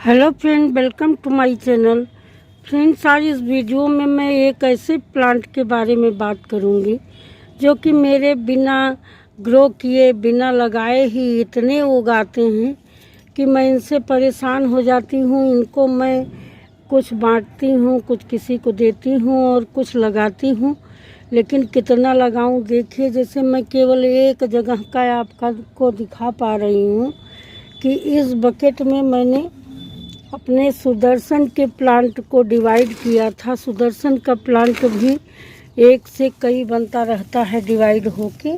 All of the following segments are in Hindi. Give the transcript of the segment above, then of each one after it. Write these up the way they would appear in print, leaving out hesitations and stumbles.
Hello friend, welcome to my channel. Friends, आज इस वीडियो में मैं एक ऐसे प्लांट के बारे में बात करूंगी जो कि मेरे बिना ग्रो किए, बिना लगाए ही इतने उगाते हैं कि मैं इनसे परेशान हो जाती हूँ। इनको मैं कुछ बांटती हूँ, कुछ किसी को देती हूँ और कुछ लगाती हूँ, लेकिन कितना लगाऊं देखिए। जैसे मैं केवल एक जगह का आपको दिखा पा रही हूँ कि इस बकेट में मैंने अपने सुदर्शन के प्लांट को डिवाइड किया था। सुदर्शन का प्लांट भी एक से कई बनता रहता है डिवाइड होके,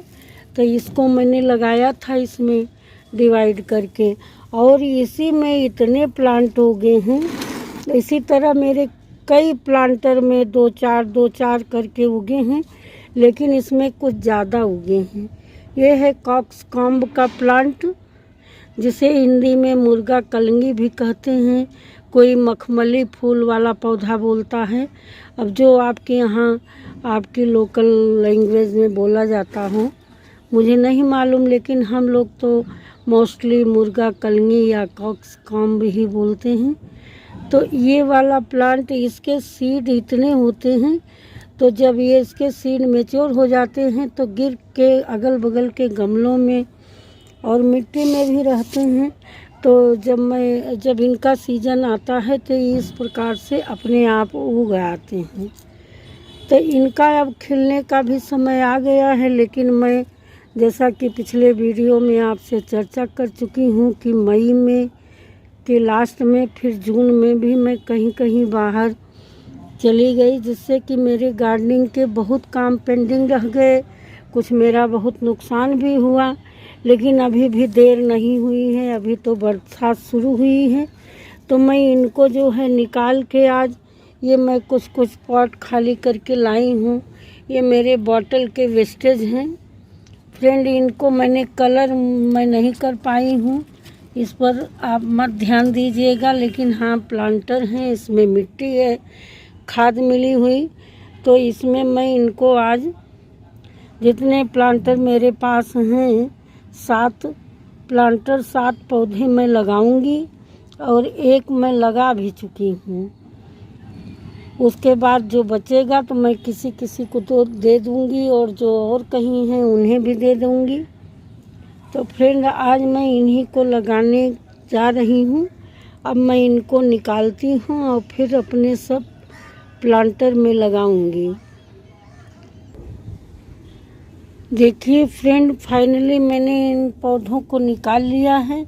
तो इसको मैंने लगाया था इसमें डिवाइड करके, और इसी में इतने प्लांट उगे हैं। इसी तरह मेरे कई प्लांटर में दो चार करके उगे हैं, लेकिन इसमें कुछ ज़्यादा उगे हैं। ये है कॉक्सकॉम्ब का प्लांट, जिसे हिंदी में मुर्गा कलंगी भी कहते हैं, कोई मखमली फूल वाला पौधा बोलता है। अब जो आपके यहाँ आपकी लोकल लैंग्वेज में बोला जाता हो मुझे नहीं मालूम, लेकिन हम लोग तो मोस्टली मुर्गा कलंगी या कॉक्सकॉम्ब ही बोलते हैं। तो ये वाला प्लांट, इसके सीड इतने होते हैं, तो जब ये इसके सीड मैच्योर हो जाते हैं तो गिर के अगल बगल के गमलों में और मिट्टी में भी रहते हैं। तो जब इनका सीजन आता है तो इस प्रकार से अपने आप उग आते हैं। तो इनका अब खिलने का भी समय आ गया है, लेकिन मैं जैसा कि पिछले वीडियो में आपसे चर्चा कर चुकी हूँ कि मई में के लास्ट में, फिर जून में भी मैं कहीं कहीं बाहर चली गई, जिससे कि मेरे गार्डनिंग के बहुत काम पेंडिंग रह गए। कुछ मेरा बहुत नुकसान भी हुआ, लेकिन अभी भी देर नहीं हुई है। अभी तो बरसात शुरू हुई है, तो मैं इनको जो है निकाल के आज ये मैं कुछ पॉट खाली करके लाई हूँ। ये मेरे बॉटल के वेस्टेज हैं फ्रेंड। इनको मैंने कलर मैं नहीं कर पाई हूँ, इस पर आप मत ध्यान दीजिएगा, लेकिन हाँ प्लांटर हैं, इसमें मिट्टी है, खाद मिली हुई। तो इसमें मैं इनको आज जितने प्लांटर मेरे पास हैं 7 प्लांटर, 7 पौधे मैं लगाऊंगी, और एक मैं लगा भी चुकी हूँ। उसके बाद जो बचेगा तो मैं किसी को तो दे दूंगी, और जो और कहीं हैं उन्हें भी दे दूंगी। तो फ्रेंड, आज मैं इन्हीं को लगाने जा रही हूँ। अब मैं इनको निकालती हूँ और फिर अपने सब प्लांटर में लगाऊंगी। देखिए फ्रेंड, फाइनली मैंने इन पौधों को निकाल लिया है।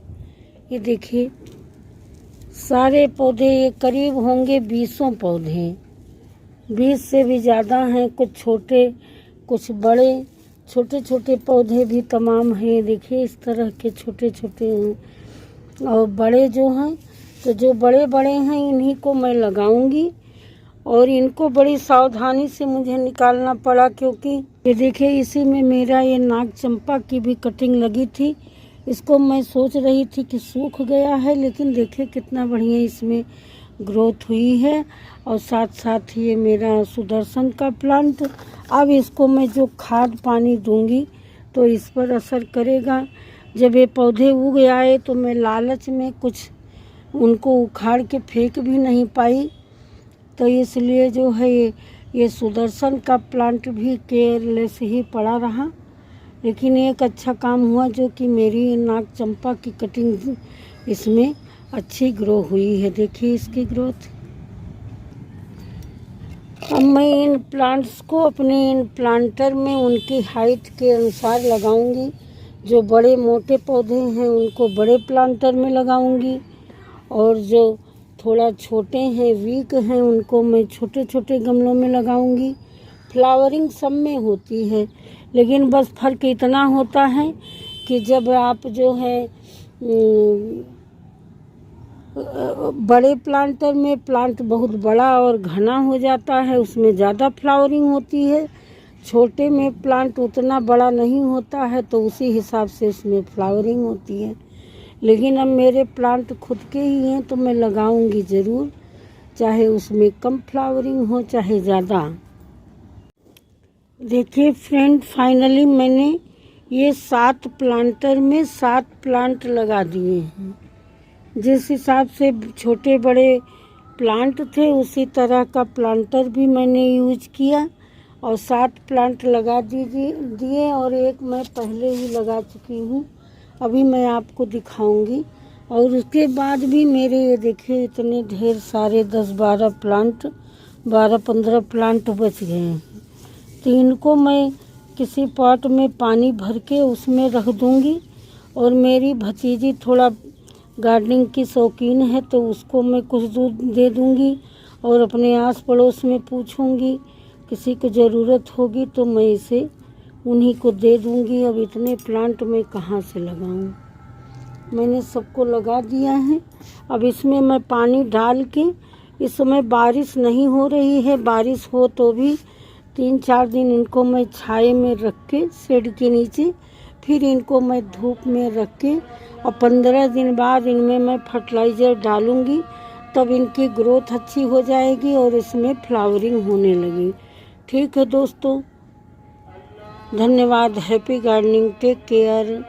ये देखिए सारे पौधे, ये करीब होंगे 20 पौधे, 20 से भी ज़्यादा हैं। कुछ छोटे कुछ बड़े, छोटे छोटे पौधे भी तमाम हैं। देखिए इस तरह के छोटे छोटे हैं, और बड़े जो हैं, तो जो बड़े बड़े हैं इन्हीं को मैं लगाऊंगी। और इनको बड़ी सावधानी से मुझे निकालना पड़ा, क्योंकि ये देखिए इसी में मेरा ये नाग चंपा की भी कटिंग लगी थी। इसको मैं सोच रही थी कि सूख गया है, लेकिन देखिए कितना बढ़िया इसमें ग्रोथ हुई है। और साथ साथ ये मेरा सुदर्शन का प्लांट, अब इसको मैं जो खाद पानी दूंगी तो इस पर असर करेगा। जब ये पौधे उग आए तो मैं लालच में कुछ उनको उखाड़ के फेंक भी नहीं पाई, तो इसलिए जो है ये सुदर्शन का प्लांट भी केयरलेस ही पड़ा रहा। लेकिन एक अच्छा काम हुआ जो कि मेरी नाग चंपा की कटिंग इसमें अच्छी ग्रो हुई है। देखिए इसकी ग्रोथ। अब मैं इन प्लांट्स को अपने इन प्लांटर में उनकी हाइट के अनुसार लगाऊंगी। जो बड़े मोटे पौधे हैं उनको बड़े प्लांटर में लगाऊंगी, और जो थोड़ा छोटे हैं, वीक हैं, उनको मैं छोटे छोटे गमलों में लगाऊंगी। फ्लावरिंग सब में होती है, लेकिन बस फ़र्क इतना होता है कि जब आप जो है बड़े प्लांटर में प्लांट बहुत बड़ा और घना हो जाता है, उसमें ज़्यादा फ्लावरिंग होती है। छोटे में प्लांट उतना बड़ा नहीं होता है, तो उसी हिसाब से उसमें फ्लावरिंग होती है। लेकिन अब मेरे प्लांट खुद के ही हैं, तो मैं लगाऊंगी ज़रूर, चाहे उसमें कम फ्लावरिंग हो चाहे ज़्यादा। देखिए फ्रेंड, फाइनली मैंने ये 7 प्लांटर में 7 प्लांट लगा दिए हैं। जिस हिसाब से छोटे बड़े प्लांट थे उसी तरह का प्लांटर भी मैंने यूज किया और 7 प्लांट लगा दिए और एक मैं पहले ही लगा चुकी हूँ, अभी मैं आपको दिखाऊंगी। और उसके बाद भी मेरे ये देखिए इतने ढेर सारे 10-12 प्लांट 12-15 प्लांट बच गए हैं। तो इनको मैं किसी पॉट में पानी भर के उसमें रख दूंगी और मेरी भतीजी थोड़ा गार्डनिंग की शौकीन है तो उसको मैं कुछ दूध दे दूंगी और अपने आस पड़ोस में पूछूंगी, किसी को ज़रूरत होगी तो मैं इसे उन्हीं को दे दूंगी। अब इतने प्लांट मैं कहाँ से लगाऊं, मैंने सबको लगा दिया है। अब इसमें मैं पानी डाल के, इस समय बारिश नहीं हो रही है, बारिश हो तो भी 3-4 दिन इनको मैं छाए में रख के शेड के नीचे, फिर इनको मैं धूप में रख के और 15 दिन बाद इनमें मैं फर्टिलाइज़र डालूंगी, तब इनकी ग्रोथ अच्छी हो जाएगी और इसमें फ्लावरिंग होने लगी। ठीक है दोस्तों, धन्यवाद। Happy gardening, take care.